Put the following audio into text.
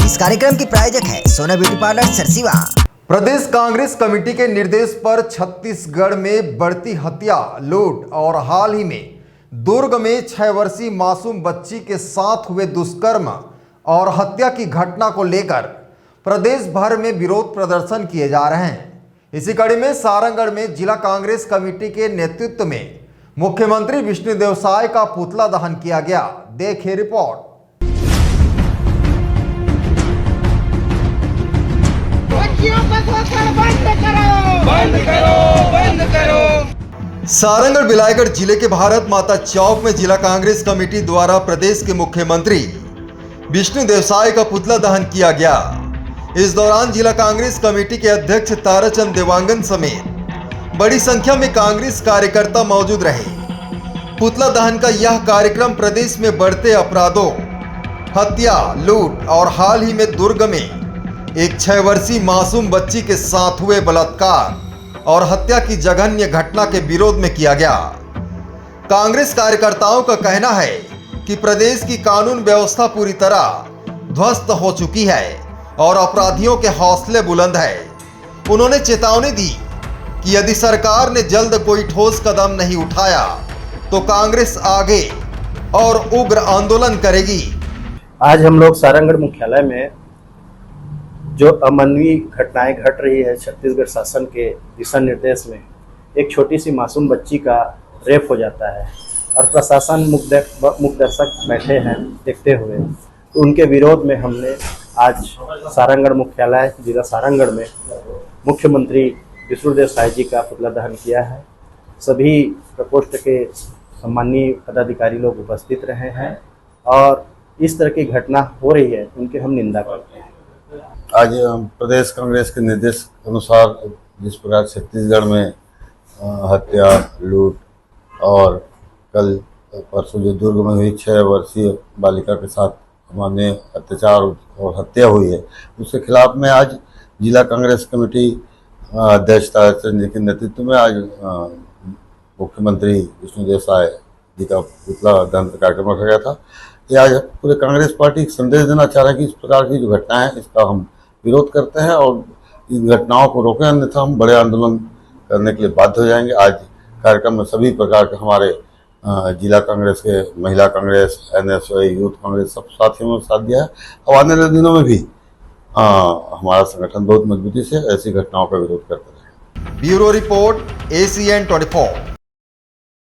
इस कार्यक्रम की प्रायोजक है सोना ब्यूटी पार्लर सरसीवा। प्रदेश कांग्रेस कमेटी के निर्देश पर छत्तीसगढ़ में बढ़ती हत्या, लूट और हाल ही में दुर्ग में 6 वर्षीय मासूम बच्ची के साथ हुए दुष्कर्म और हत्या की घटना को लेकर प्रदेश भर में विरोध प्रदर्शन किए जा रहे हैं। इसी कड़ी में सारंगढ़ में जिला कांग्रेस कमेटी के नेतृत्व में मुख्यमंत्री विष्णुदेव साय का पुतला दहन किया गया। देखिए रिपोर्ट। बंद करो। सारंगढ़ बिलायगढ़ जिले के भारत माता चौक में जिला कांग्रेस कमेटी द्वारा प्रदेश के मुख्यमंत्री विष्णुदेव साय का पुतला दहन किया गया। इस दौरान जिला कांग्रेस कमेटी के अध्यक्ष ताराचंद देवांगन समेत बड़ी संख्या में कांग्रेस कार्यकर्ता मौजूद रहे। पुतला दहन का यह कार्यक्रम प्रदेश में बढ़ते अपराधों, हत्या, लूट और हाल ही में दुर्ग में एक 6 वर्षीय मासूम बच्ची के साथ हुए बलात्कार और हत्या की जघन्य घटना के विरोध में किया गया। कांग्रेस कार्यकर्ताओं का कहना है कि प्रदेश की कानून व्यवस्था पूरी तरह ध्वस्त हो चुकी है और अपराधियों के हौसले बुलंद है। उन्होंने चेतावनी दी कि यदि सरकार ने जल्द कोई ठोस कदम नहीं उठाया तो कांग्रेस आगे और उग्र आंदोलन करेगी। आज हम लोग सारंगढ़ मुख्यालय में जो अमानवीय घटनाएं घट रही है छत्तीसगढ़ शासन के दिशा निर्देश में, एक छोटी सी मासूम बच्ची का रेप हो जाता है और प्रशासन मुख दर्शक बैठे हैं देखते हुए, तो उनके विरोध में हमने आज सारंगढ़ मुख्यालय जिला सारंगढ़ में मुख्यमंत्री विष्णुदेव साय जी का पुतला दहन किया है। सभी प्रकोष्ठ के सम्मानीय पदाधिकारी लोग उपस्थित रहे हैं और इस तरह की घटना हो रही है उनकी हम निंदा करते हैं। आज प्रदेश कांग्रेस के निर्देश के अनुसार जिस प्रकार छत्तीसगढ़ में हत्या, लूट और कल परसों जो दुर्ग में हुई 6 वर्षीय बालिका के साथ हमारे अत्याचार और हत्या हुई है, उसके खिलाफ में आज जिला कांग्रेस कमेटी अध्यक्ष ताराचंद जी के नेतृत्व में आज मुख्यमंत्री विष्णुदेव साय जी का पुतला दहन कार्यक्रम रखा गया था। ये आज पूरे कांग्रेस पार्टी संदेश देना चाह रहा है कि इस प्रकार की जो घटनाएं हैं इसका हम विरोध करते हैं और इन घटनाओं को रोकें, अन्यथा हम बड़े आंदोलन करने के लिए बाध्य हो जाएंगे। आज कार्यक्रम में सभी प्रकार के हमारे जिला कांग्रेस के, महिला कांग्रेस, NSY, यूथ कांग्रेस सब साथियों ने साथ दिया है और आने वाले दिनों में भी हमारा संगठन बहुत मजबूती से ऐसी घटनाओं का विरोध करता रहेगा। Bureau report ACN 24।